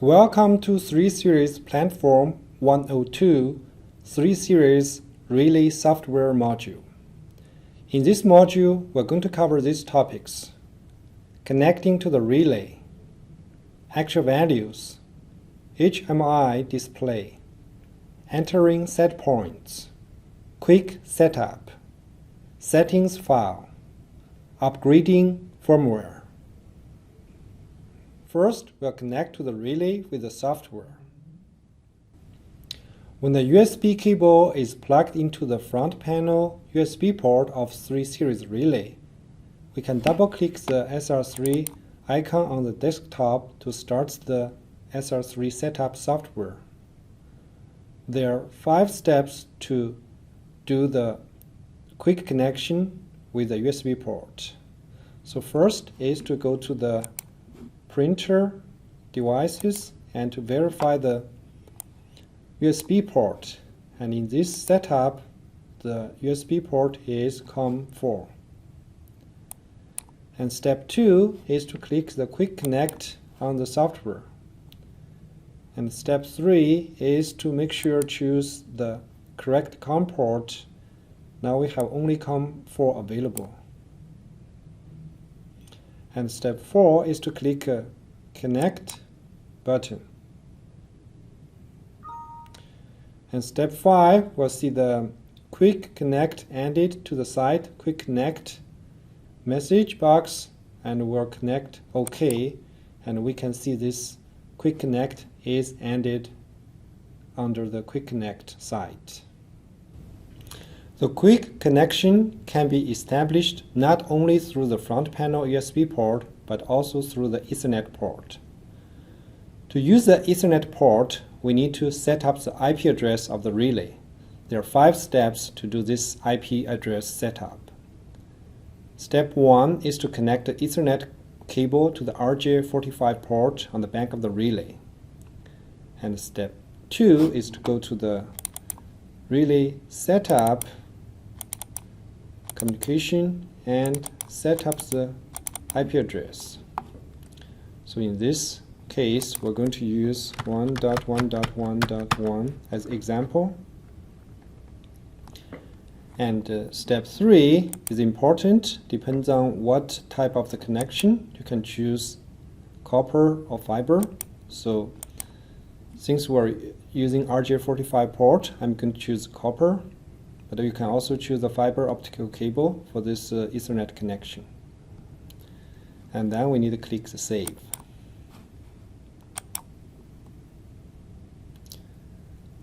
Welcome to 3 Series Platform 102 3 Series Relay Software Module. In this module, we're going to cover these topics: connecting to the relay, actual values, HMI display, entering set points, quick setup, settings file, upgrading firmware. First, we'll connect to the relay with the software. When the USB cable is plugged into the front panel USB port of 3 Series relay, we can double-click the SR3 icon on the desktop to start the SR3 setup software. There are 5 steps to do the quick connection with the USB port. So first is to go to the printer devices and to verify the USB port, and in this setup the USB port is COM4. And step 2 is to click the quick connect on the software, and step 3 is to make sure choose the correct COM port. Now we have only COM4 available. And step 4 is to click a Connect button. And step 5 will see the Quick Connect added to the site Quick Connect message box, and we'll connect OK, and we can see this Quick Connect is added under the Quick Connect site. The quick connection can be established not only through the front panel USB port, but also through the Ethernet port. To use the Ethernet port, we need to set up the IP address of the relay. There are 5 steps to do this IP address setup. Step 1 is to connect the Ethernet cable to the RJ45 port on the back of the relay. And step 2 is to go to the relay setup communication and set up the IP address. So in this case, we're going to use 1.1.1.1 as example. And step 3 is important. Depends on what type of the connection. You can choose copper or fiber. So since we're using RJ45 port, I'm going to choose copper. But you can also choose the fiber optical cable for this Ethernet connection. And then we need to click the Save.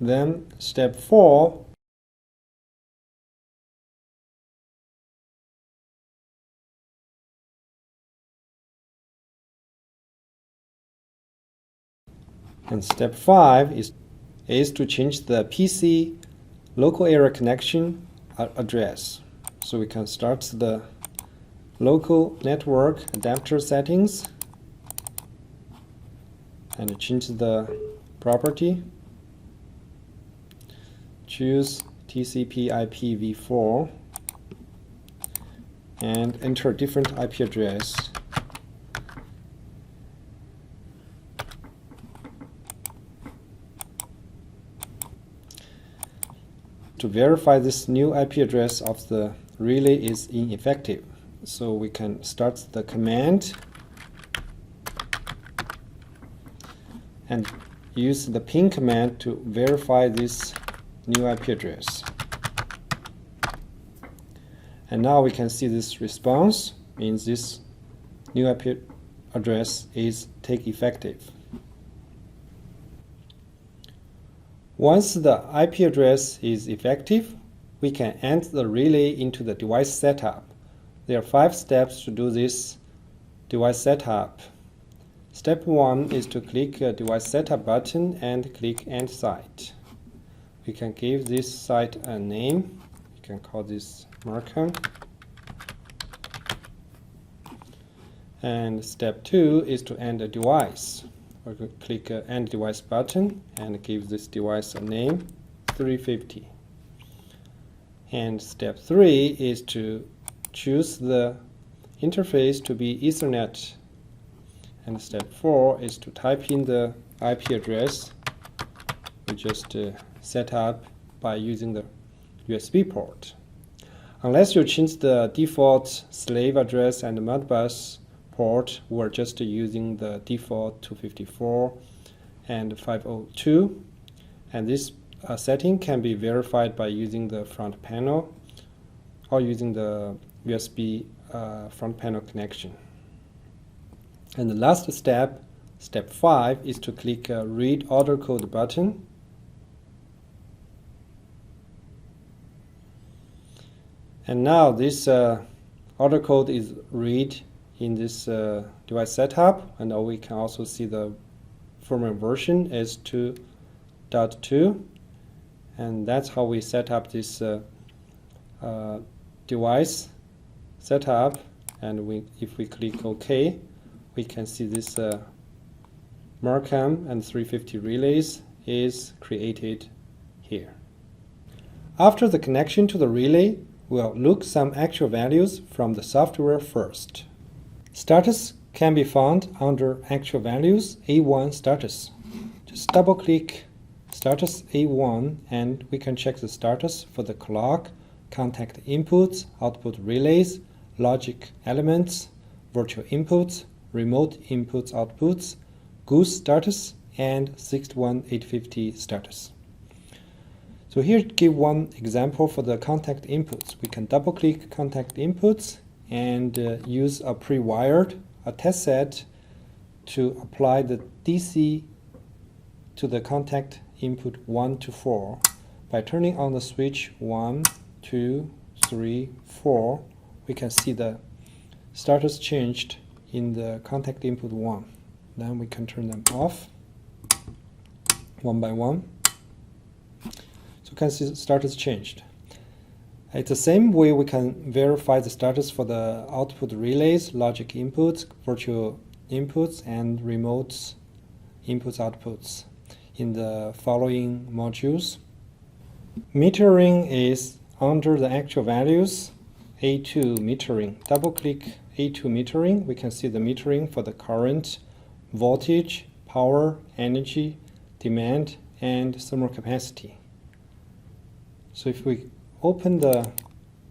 Then step 4 and step 5 is to change the PC local area connection address. So we can start the local network adapter settings and change the property. Choose TCP IP v4 and enter a different IP address. To verify this new IP address of the relay is ineffective, so we can start the command and use the ping command to verify this new IP address. And now we can see this response means this new IP address is take effective. Once the IP address is effective, we can add the relay into the device setup. There are 5 steps to do this device setup. Step 1 is to click a device setup button and click End Site. We can give this site a name. You can call this Markham. And step 2 is to end a device. Or click End Device button and give this device a name, 350. And step 3 is to choose the interface to be Ethernet. And step 4 is to type in the IP address we just set up by using the USB port. Unless you change the default slave address and Modbus port, we're just using the default 254 and 502, and this setting can be verified by using the front panel or using the USB front panel connection. And the last step, step 5, is to click Read Order Code button. And now this order code is read in this device setup, and now we can also see the firmware version is 2.2, and that's how we set up this device setup. And if we click OK, we can see this Markham and 350 relays is created here. After the connection to the relay, we'll look some actual values from the software first. Status can be found under Actual Values A1 Status. Just double-click Status A1 and we can check the status for the clock, contact inputs, output relays, logic elements, virtual inputs, remote inputs outputs, goose status, and 61850 status. So here give one example for the contact inputs. We can double-click contact inputs and use a pre-wired test set to apply the DC to the contact input 1 to 4 by turning on the switch 1, 2, 3, 4. We can see the status changed in the contact input 1. Then we can turn them off one by one. So you can see the status changed. It's the same way we can verify the status for the output relays, logic inputs, virtual inputs, and remote inputs outputs in the following modules. Metering is under the actual values, A2 metering. Double-click A2 metering. We can see the metering for the current, voltage, power, energy, demand, and thermal capacity. So if we open the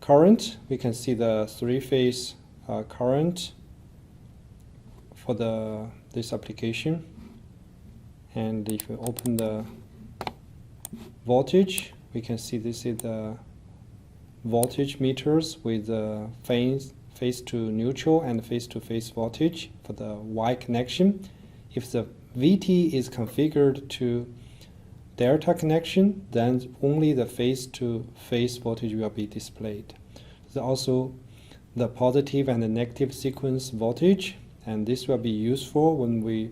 current, we can see the three-phase current for this application. And if we open the voltage, we can see this is the voltage meters with the phase to neutral and phase to phase voltage for the Y connection. If the VT is configured to delta connection, then only the phase to phase voltage will be displayed. There's also the positive and the negative sequence voltage, and this will be useful when we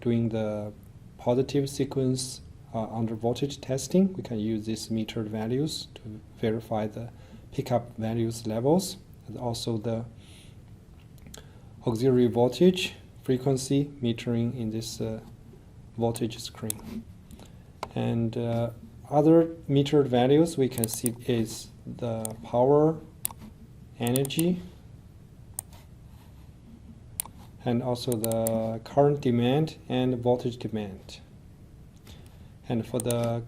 doing the positive sequence under voltage testing. We can use these metered values to verify the pickup values levels, and also the auxiliary voltage frequency metering in this voltage screen. And other metered values we can see is the power, energy, and also the current demand and voltage demand. And for the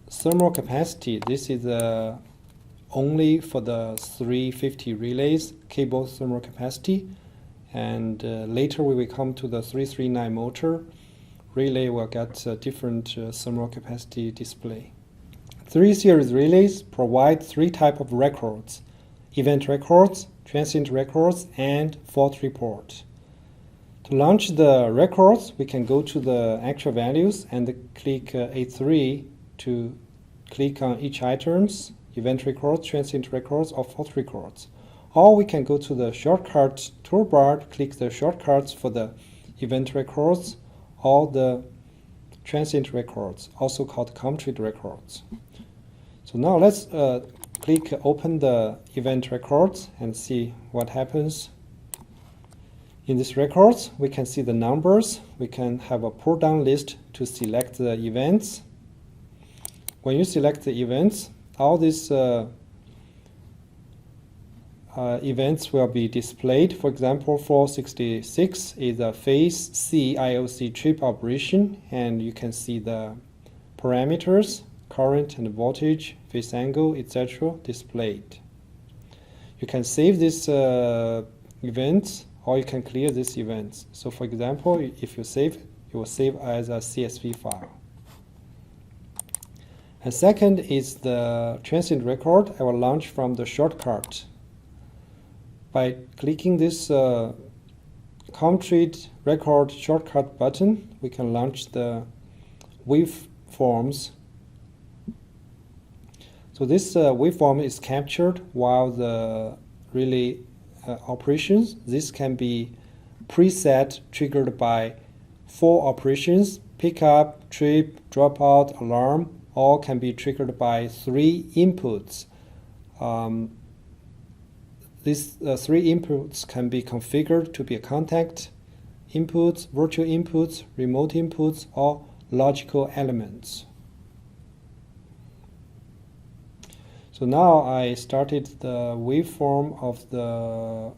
thermal capacity, this is only for the 350 relays cable thermal capacity, and later we will come to the 339 motor relay will get a different thermal capacity display. 3 series relays provide 3 types of records: event records, transient records, and fault report. To launch the records, we can go to the actual values and click A3 to click on each items, event records, transient records, or fault records. Or we can go to the shortcut toolbar, click the shortcuts for the event records or the transient records, also called complete records. So now let's click open the event records and see what happens. In these records, we can see the numbers. We can have a pull-down list to select the events. When you select the events, all these events will be displayed. For example, 466 is a phase C IOC trip operation, and you can see the parameters, current and voltage, phase angle, etc. displayed. You can save this event, or you can clear this event. So for example, if you save, it will save as a CSV file. And second is the transient record. I will launch from the shortcut. By clicking this ComTreat record shortcut button, we can launch the waveforms. So this waveform is captured while the relay operations. This can be preset, triggered by 4 operations: pickup, trip, dropout, alarm. All can be triggered by 3 inputs. These 3 inputs can be configured to be a contact inputs, virtual inputs, remote inputs, or logical elements. So now I started the waveform of the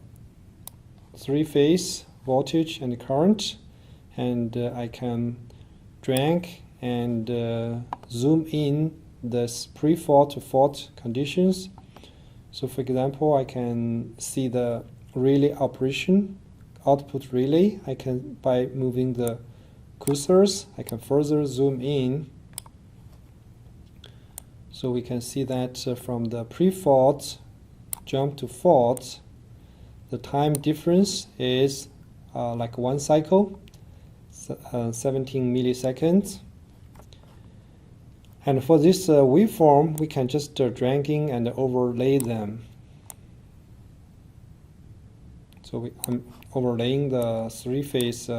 3-phase voltage and current, and I can drag and zoom in this pre-fault to fault conditions. So for example, I can see the relay operation, output relay. I can, by moving the cursors, I can further zoom in. So we can see that from the pre-fault jump to fault, the time difference is like 1 cycle, 17 milliseconds. And for this waveform, we can just dragging and overlay them. So I'm overlaying the 3-phase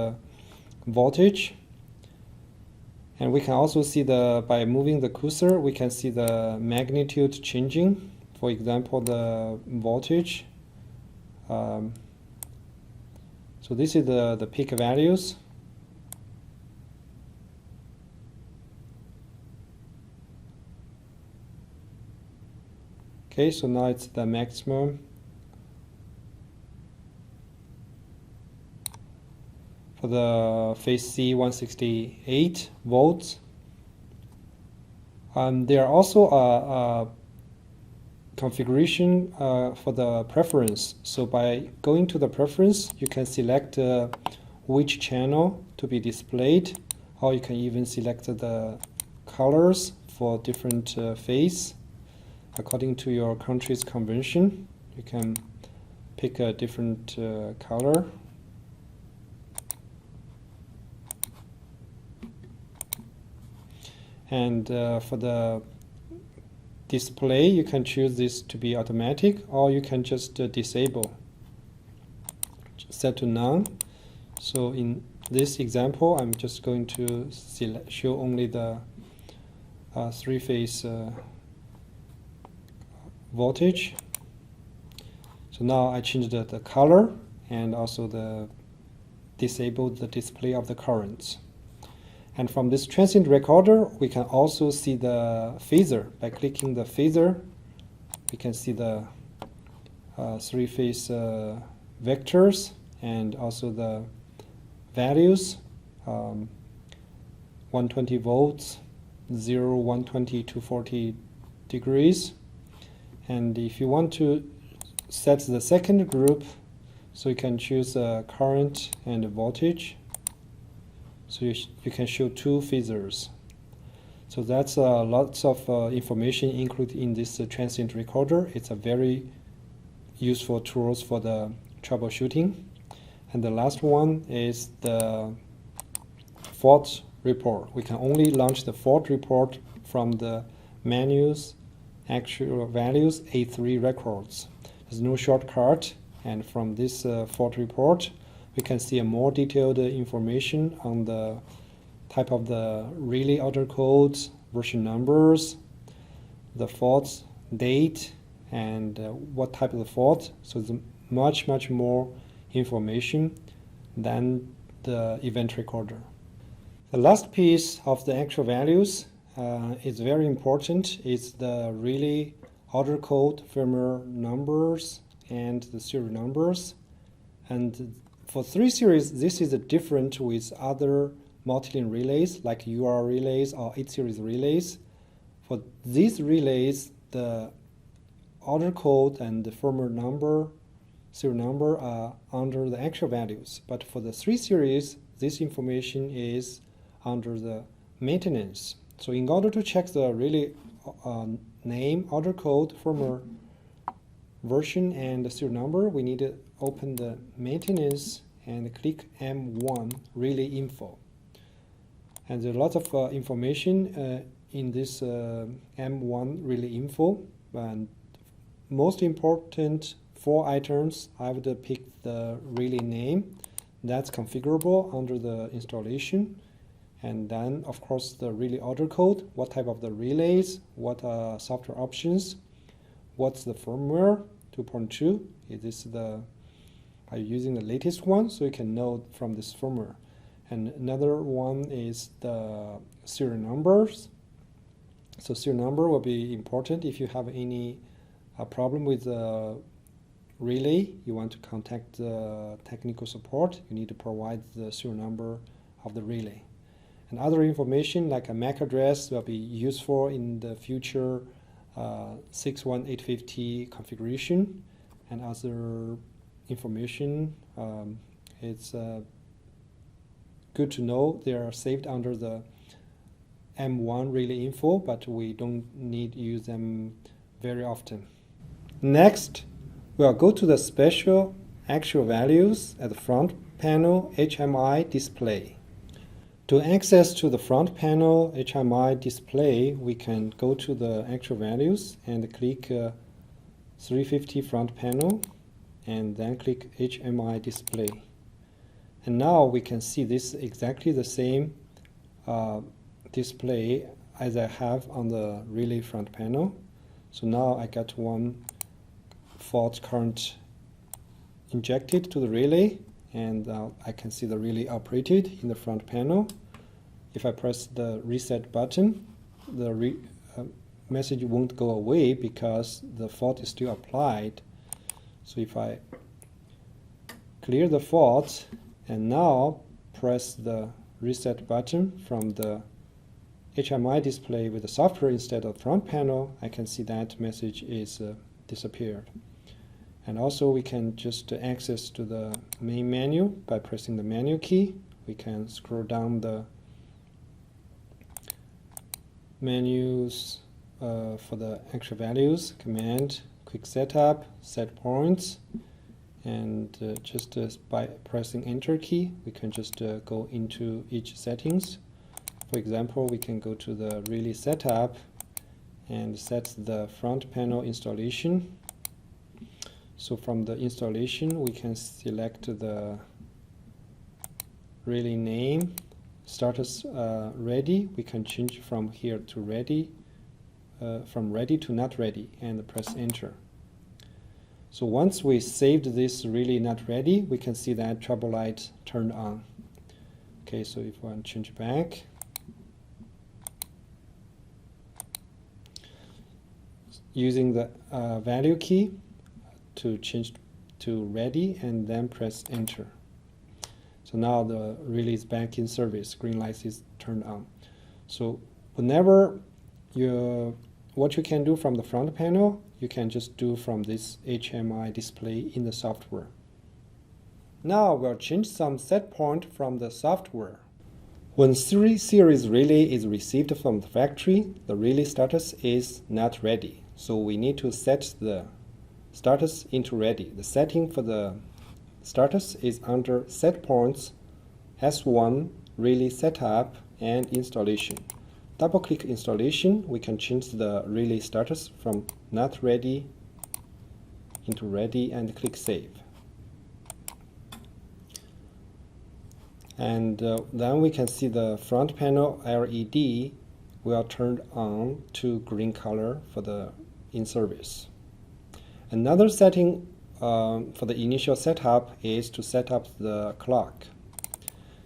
voltage. And we can also see by moving the cursor, we can see the magnitude changing. For example, the voltage. So this is the peak values. Okay, so now it's the maximum. For the phase C 168 volts. There are also a configuration for the preference. So by going to the preference, you can select which channel to be displayed, or you can even select the colors for different phase. According to your country's convention, you can pick a different color. And for the display, you can choose this to be automatic, or you can just disable, set to none. So in this example, I'm just going to show only the 3-phase voltage. So now I changed the color and also disabled the display of the currents. And from this transient recorder, we can also see the phasor. By clicking the phasor, we can see the 3-phase vectors and also the values, 120 volts, 0, 120, 240 degrees. And if you want to set the second group, so you can choose current and voltage. So you can show 2 phasors. So that's lots of information included in this transient recorder. It's a very useful tool for the troubleshooting. And the last one is the fault report. We can only launch the fault report from the menus, actual values, A3 records. There's no shortcut, and from this fault report, we can see a more detailed information on the type of the relay order codes, version numbers, the fault date, and what type of the fault. So it's much more information than the event recorder. The last piece of the actual values is very important. It's the relay order code, firmware numbers, and the serial numbers. And for 3 series, this is different with other multi-link relays like UR relays or 8 series relays. For these relays, the order code and the firmware number, serial number are under the actual values. But for the 3 series, this information is under the maintenance. So in order to check the relay name, order code, firmware version, and the serial number, we need to open the maintenance and click M1 relay info. And there's a lot of information in this M1 relay info. And most important 4 items, I would pick the relay name. That's configurable under the installation. And then, of course, the relay order code, what type of the relays, what are software options, what's the firmware, 2.2, are you using the latest one, so you can know from this firmware. And another one is the serial numbers. So serial number will be important if you have any problem with the relay, you want to contact the technical support, you need to provide the serial number of the relay. And other information like a MAC address will be useful in the future 61850 configuration, and other information. It's good to know they are saved under the M1 relay info, but we don't need to use them very often. Next, we'll go to the special actual values at the front panel HMI display. To access to the front panel HMI display, we can go to the actual values and click 350 front panel and then click HMI display. And now we can see this exactly the same display as I have on the relay front panel. So now I got one fault current injected to the relay, and I can see the relay operated in the front panel. If I press the reset button, the message won't go away because the fault is still applied. So if I clear the fault and now press the reset button from the HMI display with the software instead of front panel, I can see that message is disappeared. And also we can just access to the main menu by pressing the menu key. We can scroll down the menus for the actual values, command, quick setup, set points, and just by pressing enter key we can just go into each settings. For example, we can go to the relay setup and set the front panel installation. So from the installation we can select the relay name, status ready. We can change from here to ready, from ready to not ready, and press enter. So once we saved this relay not ready, we can see that trouble light turned on. Okay, so if I want to change back, using the value key to change to ready and then press enter. So now the relay is back in service, green light is turned on. So whenever what you can do from the front panel, you can just do from this HMI display in the software. Now we'll change some set point from the software. When 3 series relay is received from the factory, the relay status is not ready. So we need to set the status into ready. The setting for the status is under Setpoints, S1, relay setup, and installation. Double click installation, we can change the relay status from not ready into ready and click save. And then we can see the front panel LED will turn on to green color for the in service. Another setting for the initial setup is to set up the clock.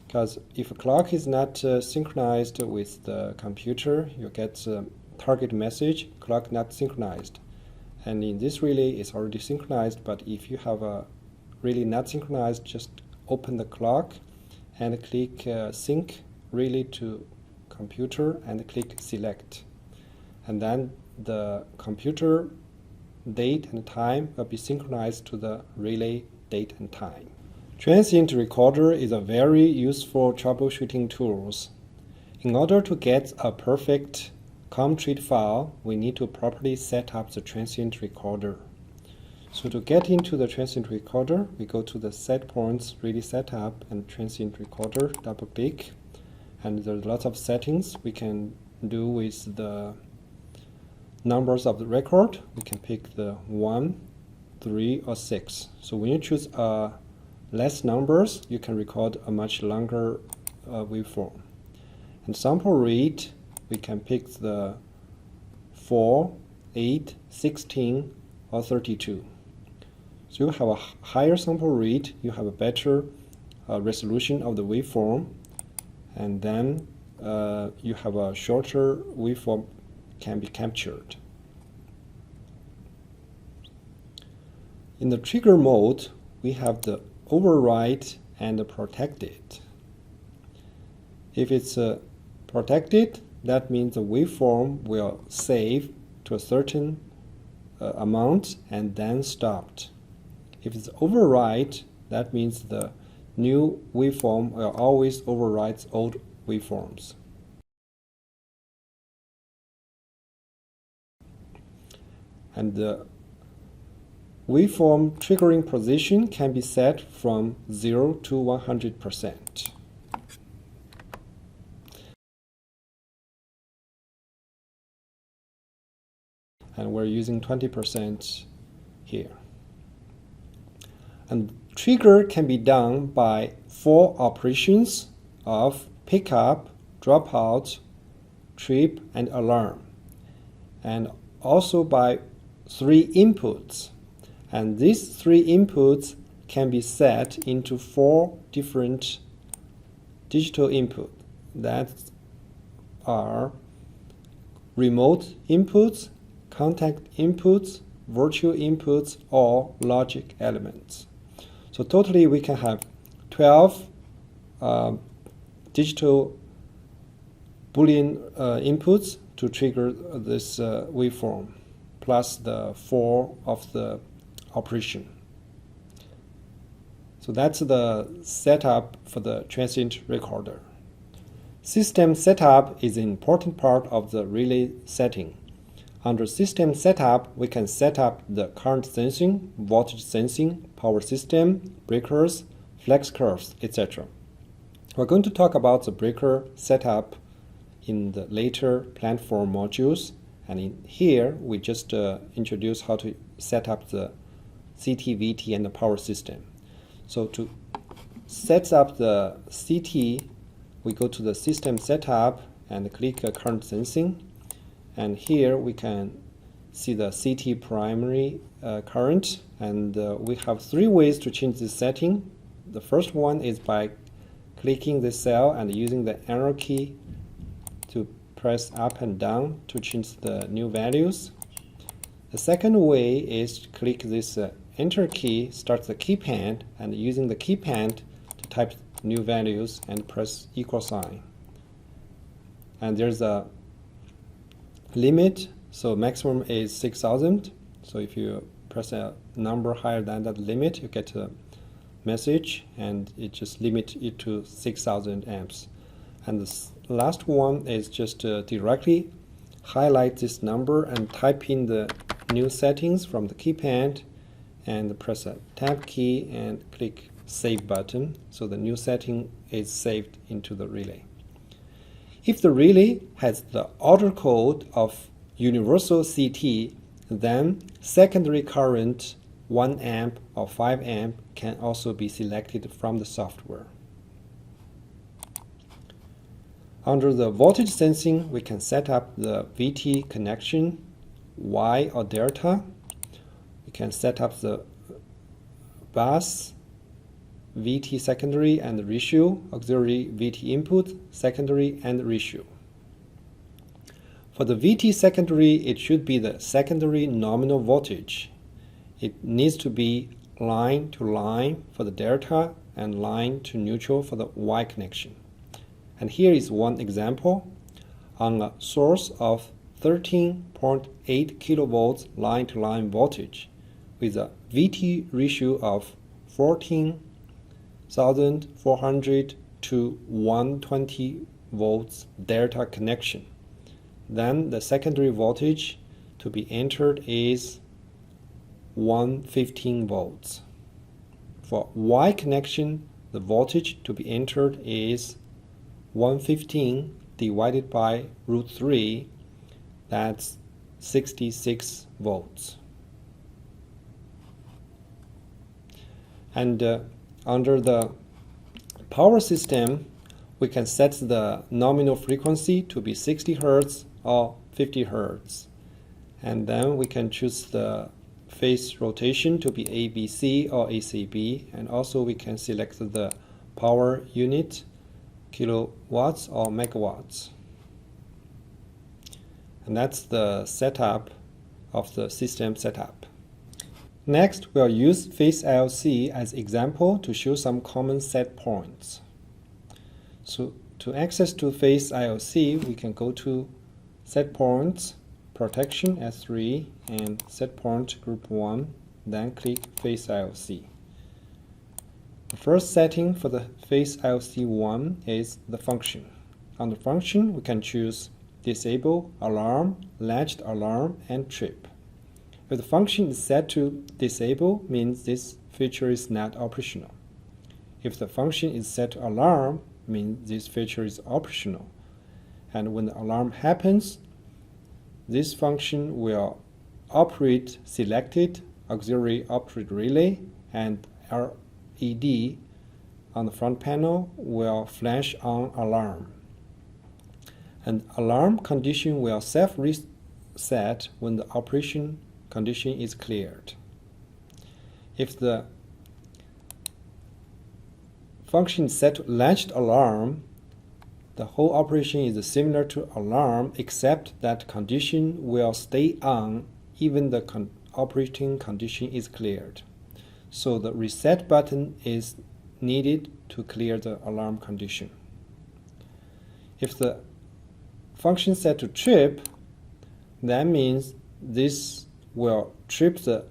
Because if a clock is not synchronized with the computer, you get a target message, clock not synchronized. And in this relay, it's already synchronized, but if you have a relay not synchronized, just open the clock and click Sync Relay to Computer and click Select. And then the computer date and time will be synchronized to the relay date and time. Transient recorder is a very useful troubleshooting tool. In order to get a perfect COM-treat file, we need to properly set up the transient recorder. So to get into the transient recorder, we go to the Setpoints Relay Setup and Transient Recorder, double click, and there's lots of settings we can do with the numbers of the record. We can pick the 1, 3, or 6. So when you choose less numbers, you can record a much longer waveform. And sample rate, we can pick the 4, 8, 16, or 32. So you have a higher sample rate, you have a better resolution of the waveform, and then you have a shorter waveform can be captured. In the trigger mode, we have the override and the protected. If it's protected, that means the waveform will save to a certain amount and then stopped. If it's override, that means the new waveform will always override old waveforms. And the waveform triggering position can be set from 0 to 100%. And we're using 20% here. And trigger can be done by 4 operations of pickup, dropout, trip, and alarm. And also by 3 inputs. And these 3 inputs can be set into 4 different digital inputs that are remote inputs, contact inputs, virtual inputs, or logic elements. So totally we can have 12 digital Boolean inputs to trigger this waveform, plus the 4 of the operation. So that's the setup for the transient recorder. System setup is an important part of the relay setting. Under System Setup, we can set up the current sensing, voltage sensing, power system, breakers, flex curves, etc. We're going to talk about the breaker setup in the later platform modules, and in here we just introduce how to set up the CT, VT, and the power system. So to set up the CT, we go to the System Setup and click Current Sensing. And here we can see the CT primary current, and we have 3 ways to change this setting. The first one is by clicking the cell and using the arrow key to press up and down to change the new values. The second way is to click this Enter key, start the keypad, and using the keypad to type new values and press equal sign. And there's a limit, so maximum is 6,000. So if you press a number higher than that limit, you get a message, and it just limits it to 6,000 amps. And the last one is just directly highlight this number and type in the new settings from the keypad, and press a tab key and click Save button. So the new setting is saved into the relay. If the relay has the order code of universal CT, then secondary current 1 amp or 5 amp can also be selected from the software. Under the voltage sensing, we can set up the VT connection, Y or delta. We can set up the bus, VT secondary and ratio, auxiliary VT input, secondary and ratio. For the VT secondary, it should be the secondary nominal voltage. It needs to be line to line for the delta and line to neutral for the Y connection. And here is one example. On a source of 13.8 kilovolts line-to-line voltage with a VT ratio of 14,400 to 120 volts delta connection. Then the secondary voltage to be entered is 115 volts. For Y connection, the voltage to be entered is 115 divided by root 3, that's 66 volts. And under the power system, we can set the nominal frequency to be 60 Hz or 50 Hz. And then we can choose the phase rotation to be ABC or ACB, and also we can select the power unit, kilowatts or megawatts. And that's the setup of the system setup. Next, we'll use phase IOC as example to show some common set points. So to access to phase IOC, we can go to Setpoints, Protection S3, and Setpoint Group 1, then click phase IOC. The first setting for the phase IOC 1 is the function. On the function, we can choose disable, alarm, latched alarm, and trip. If the function is set to disable, means this feature is not operational. If the function is set to alarm, means this feature is operational. And when the alarm happens, this function will operate selected auxiliary operate relay, and LED on the front panel will flash on alarm. And alarm condition will self-reset when the operation condition is cleared. If the function is set to latched alarm, the whole operation is similar to alarm, except that condition will stay on even the operating condition is cleared. So the reset button is needed to clear the alarm condition. If the function set to trip, that means this will trip the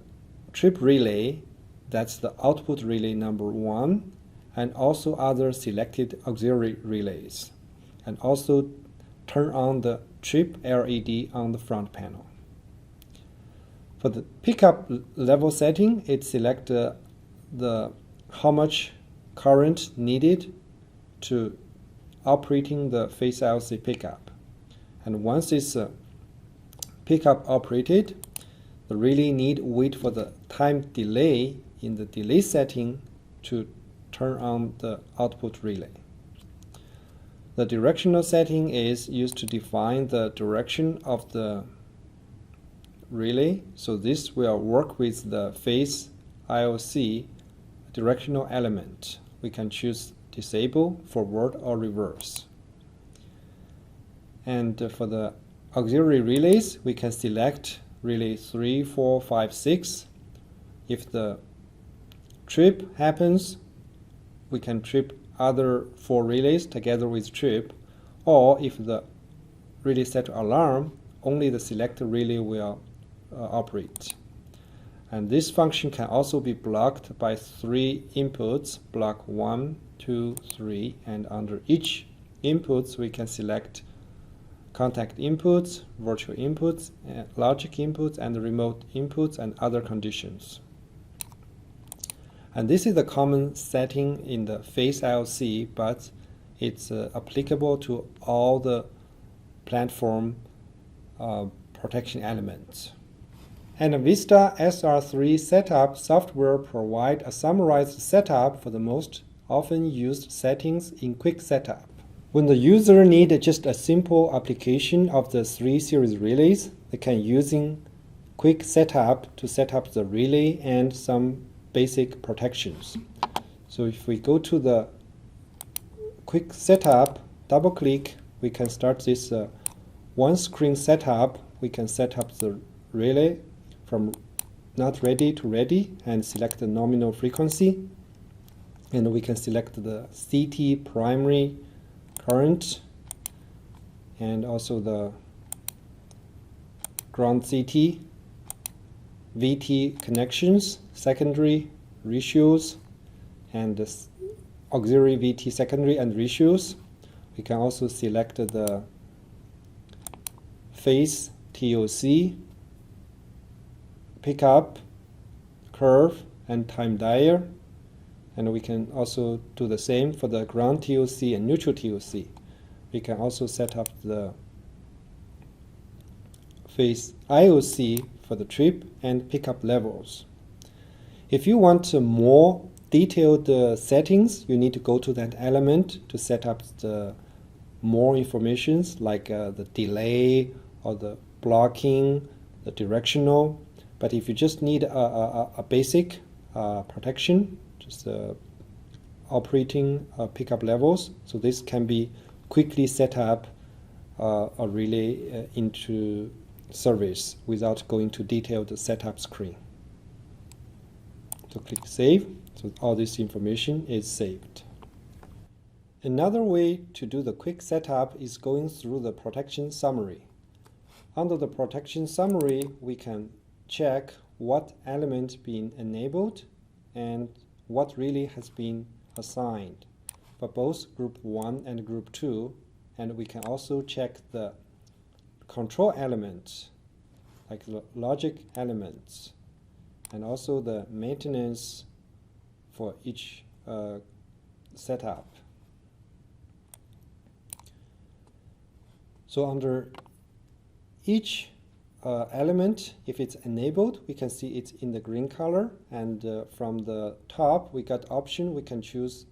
trip relay, that's the output relay number 1, and also other selected auxiliary relays, and also turn on the trip LED on the front panel. For the pickup level setting, it selects the how much current needed to operating the phase IOC pickup. And once it's pickup operated, the relay need wait for the time delay in the delay setting to turn on the output relay. The directional setting is used to define the direction of the relay, so this will work with the phase IOC directional element. We can choose disable, forward, or reverse. And for the auxiliary relays, we can select relay 3, 4, 5, 6. If the trip happens, we can trip other 4 relays together with trip, or if the relay set to alarm, only the selected relay will operate. And this function can also be blocked by 3 inputs, block 1, 2, 3, and under each inputs we can select contact inputs, virtual inputs, logic inputs, and remote inputs, and other conditions. And this is the common setting in the phase IOC, but it's applicable to all the platform protection elements. And the Vista SR3 setup software provides a summarized setup for the most often used settings in quick setup. When the user needs just a simple application of the 3 series relays, they can using quick setup to set up the relay and some basic protections. So if we go to the quick setup, double click, we can start this one screen setup, we can set up the relay from not ready to ready and select the nominal frequency. And we can select the CT primary current and also the ground CT, VT connections, secondary ratios, and the auxiliary VT secondary and ratios. We can also select the phase TOC, pickup, curve, and time dial. And we can also do the same for the ground TOC and neutral TOC. We can also set up the phase IOC for the trip and pickup levels. If you want more detailed settings, you need to go to that element to set up the more informations like the delay or the blocking, the directional. But if you just need a basic protection, just operating pickup levels, so this can be quickly set up a relay into service without going to detailed setup screen. So click save, so all this information is saved. Another way to do the quick setup is going through the protection summary. Under the protection summary, we can check what element being enabled and what relay has been assigned for both group 1 and group 2, and we can also check the control elements like the logic elements and also the maintenance for each setup. So under each element, if it's enabled, we can see it's in the green color, and from the top we got option, we can choose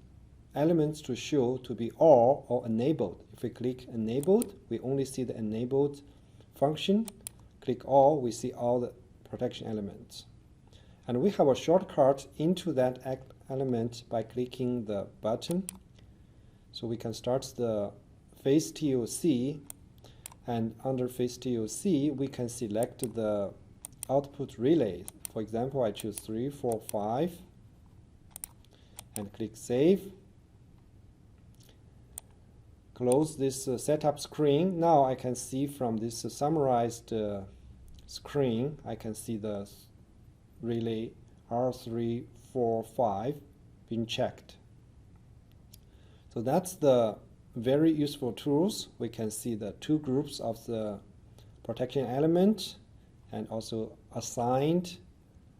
elements to show to be all or enabled. If we click enabled, we only see the enabled function. Click all, we see all the protection elements. And we have a shortcut into that element by clicking the button. So we can start the phase TOC, and under phase TOC we can select the output relay. For example, I choose 3, 4, 5 and click save. Close this setup screen. Now I can see from this summarized screen, I can see the relay R3, 4, 5 being checked. So that's the very useful tools. We can see the two groups of the protection element and also assigned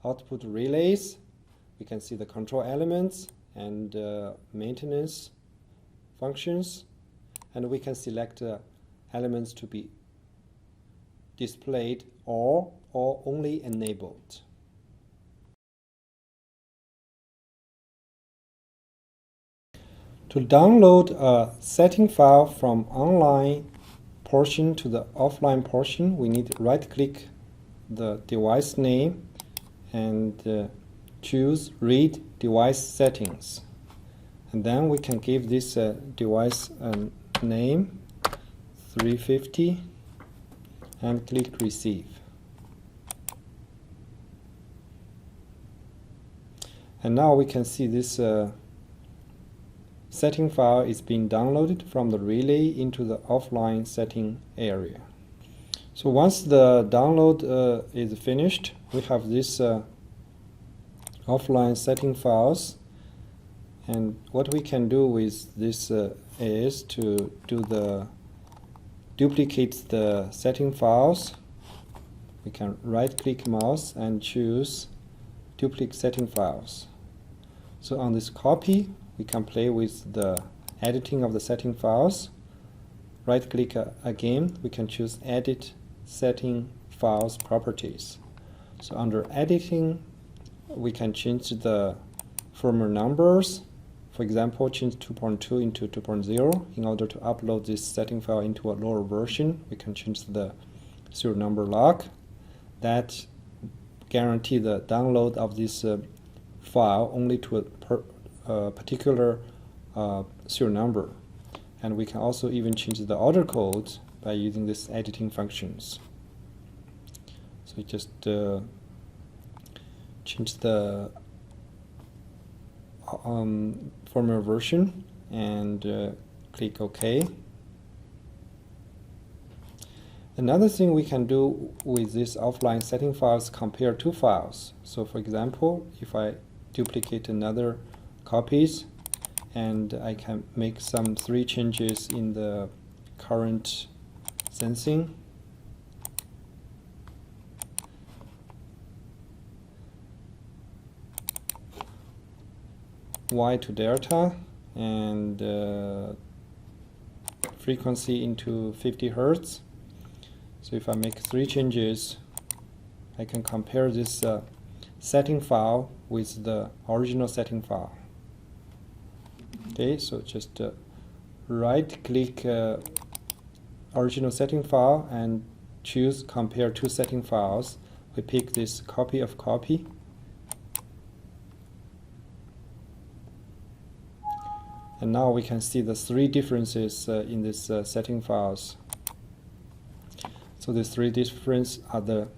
output relays. We can see the control elements and maintenance functions, and we can select elements to be displayed or only enabled. To download a setting file from online portion to the offline portion, we need to right-click the device name and choose Read Device Settings. And then we can give this device a name, 350, and click Receive. And now we can see this setting file is being downloaded from the relay into the offline setting area. So once the download is finished, we have this offline setting files, and what we can do with this is to duplicate the setting files. We can right click mouse and choose duplicate setting files. So on this copy, we can play with the editing of the setting files. Right click again, we can choose Edit Setting Files Properties. So under Editing, we can change the firmware numbers. For example, change 2.2 into 2.0. In order to upload this setting file into a lower version, we can change the serial number lock. That guarantee the download of this file only to a particular serial number. And we can also even change the order code by using these editing functions. So we just change the firmware version and click OK. Another thing we can do with this offline setting files, compare two files. So for example, if I duplicate another copies and I can make some 3 changes in the current sensing. Y to delta and frequency into 50 Hertz. So if I make 3 changes, I can compare this setting file with the original setting file. Okay, so just right-click original setting file and choose compare two setting files. We pick this copy of copy. And now we can see the 3 differences in this setting files. So the 3 differences are the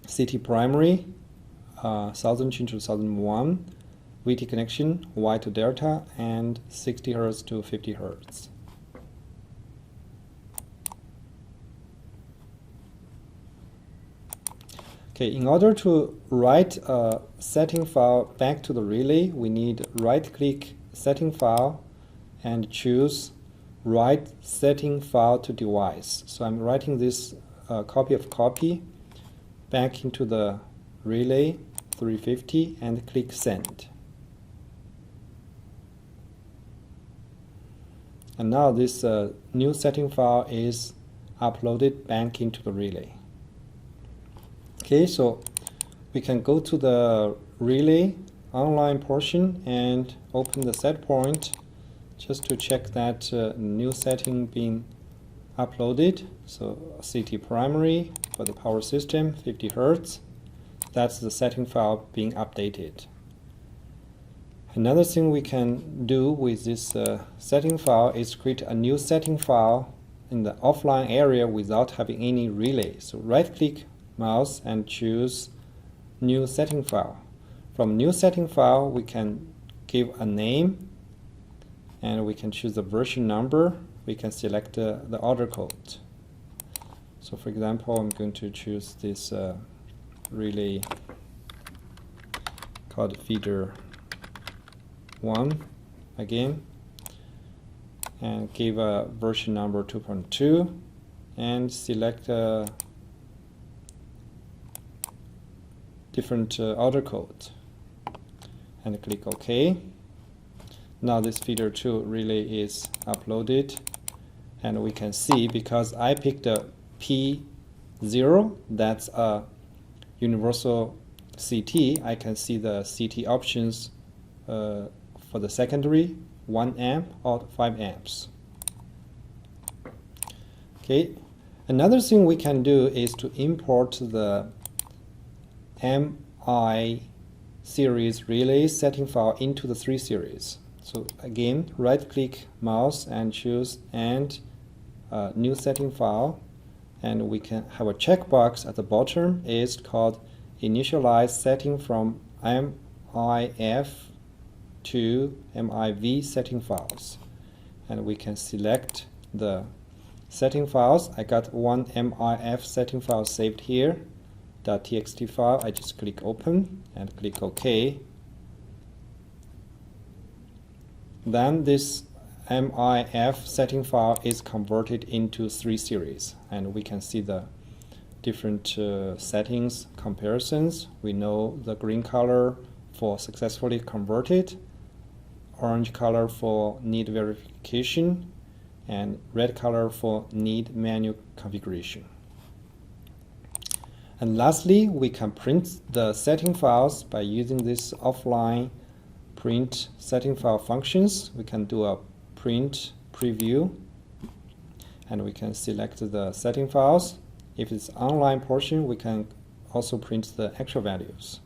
CT primary, 1000 to 1001, VT connection, Y to delta, and 60 Hz to 50 Hz. Okay, in order to write a setting file back to the relay, we need right-click setting file and choose write setting file to device. So I'm writing this copy of copy back into the relay 350 and click send. And now this new setting file is uploaded back into the relay. Okay, so we can go to the relay online portion and open the set point just to check that new setting being uploaded. So CT primary for the power system, 50 Hz. That's the setting file being updated. Another thing we can do with this setting file is create a new setting file in the offline area without having any relay. So right-click mouse and choose new setting file. From new setting file, we can give a name and we can choose the version number. We can select the order code. So for example, I'm going to choose this relay called feeder 1 again and give a version number 2.2 and select a different order code and click OK. Now this feeder 2 relay is uploaded and we can see because I picked a P0, that's a universal CT, I can see the CT options for the secondary 1 amp or 5 amps. Okay, another thing we can do is to import the HMI series relay setting file into the 3 series. So again, right-click mouse and choose and new setting file, and we can have a checkbox at the bottom is called initialize setting from MIF to MIV setting files, and we can select the setting files. I got one MIF setting file saved here, .txt file. I just click open and click OK. Then this MIF setting file is converted into 3 series, and we can see the different settings comparisons. We know the green color for successfully converted, orange color for need verification, and red color for need manual configuration. And lastly, we can print the setting files by using this offline print setting file functions. We can do a print preview and we can select the setting files. If it's online portion, we can also print the actual values.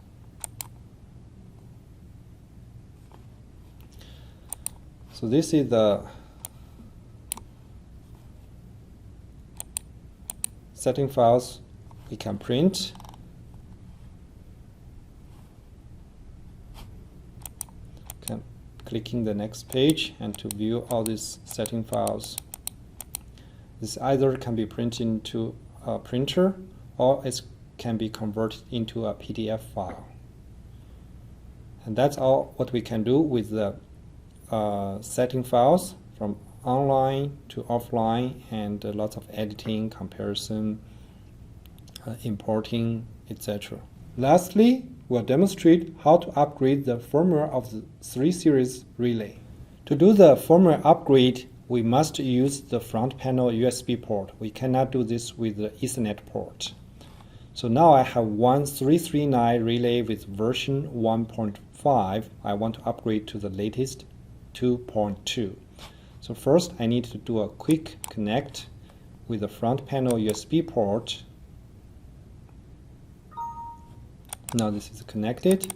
So this is the setting files we can print. Clicking the next page and to view all these setting files. This either can be printed into a printer or it can be converted into a PDF file. And that's all what we can do with the setting files from online to offline, and lots of editing, comparison, importing, etc. Lastly, we'll demonstrate how to upgrade the firmware of the 3 series relay. To do the firmware upgrade, we must use the front panel USB port. We cannot do this with the Ethernet port. So now I have one 339 relay with version 1.5. I want to upgrade to the latest 2.2. So first I need to do a quick connect with the front panel USB port. Now this is connected.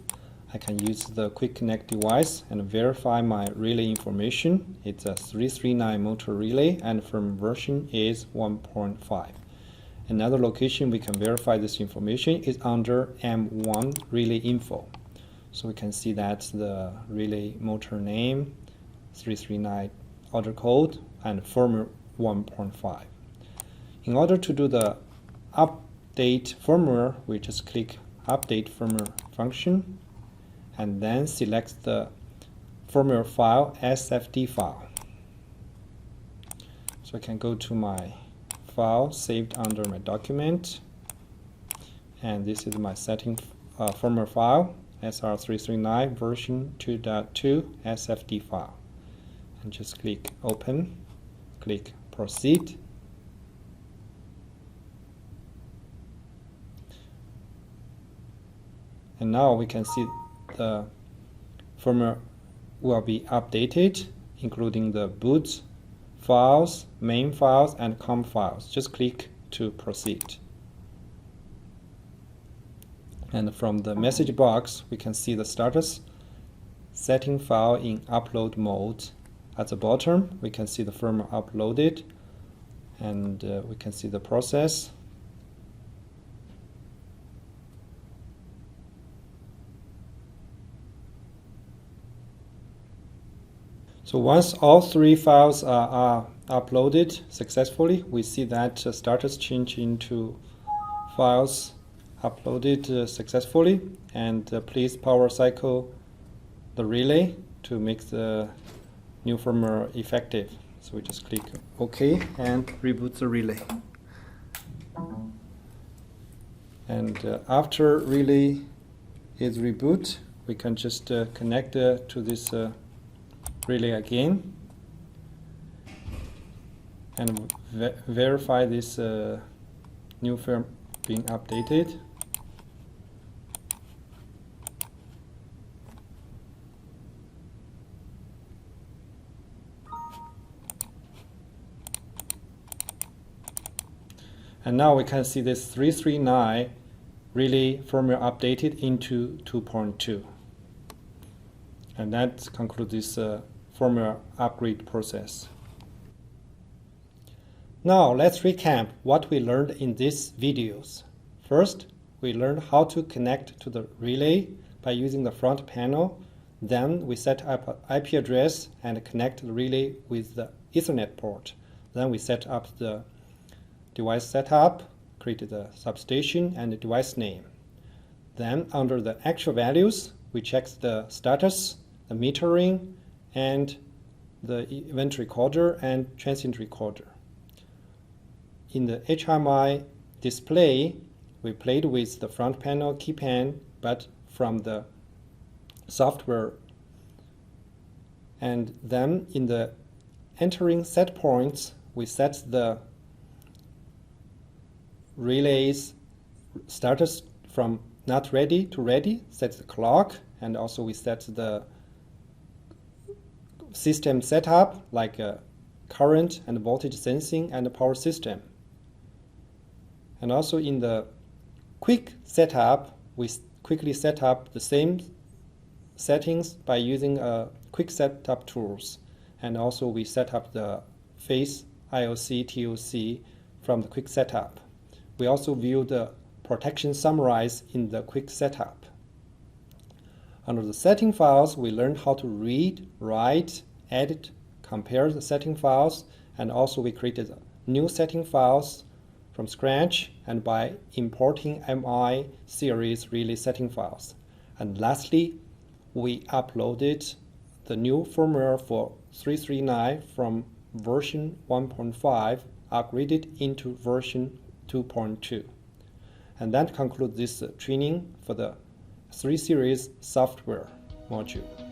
I can use the quick connect device and verify my relay information. It's a 339 motor relay and firmware version is 1.5. Another location we can verify this information is under M1 relay info. So we can see that's the relay motor name, 339 order code, and firmware 1.5. In order to do the update firmware, we just click update firmware function and then select the firmware file SFD file. So I can go to my file saved under my document, and this is my setting firmware file, SR339 version 2.2 SFD file, and just click open, click proceed. And now we can see the firmware will be updated, including the boot files, main files, and COM files. Just click to proceed. And from the message box, we can see the status setting file in upload mode. At the bottom, we can see the firmware uploaded, and we can see the process. So once all 3 files are uploaded successfully, we see that status change into files uploaded successfully, and please power cycle the relay to make the new firmware effective. So we just click OK and reboot the relay. And after relay is reboot, we can just connect to this relay again and verify this new firmware being updated. And now we can see this 339 relay firmware updated into 2.2. And that concludes this firmware upgrade process. Now let's recap what we learned in these videos. First, we learned how to connect to the relay by using the front panel. Then we set up an IP address and connect the relay with the Ethernet port. Then we set up the device setup, created the substation and the device name. Then under the actual values, we checked the status, the metering, and the event recorder and transient recorder. In the HMI display, we played with the front panel key pan, but from the software. And then in the entering set points, we set the relays status from not ready to ready, set the clock, and also we set the system setup like current and voltage sensing and power system. And also in the quick setup, we quickly set up the same settings by using quick setup tools. And also we set up the phase IOC, TOC from the quick setup. We also view the protection summarized in the quick setup. Under the setting files, we learned how to read, write, edit, compare the setting files, and also we created new setting files from scratch and by importing MI series relay setting files. And lastly, we uploaded the new firmware for 339 from version 1.5 upgraded into version 2.2. And that concludes this training for the 3 series software module.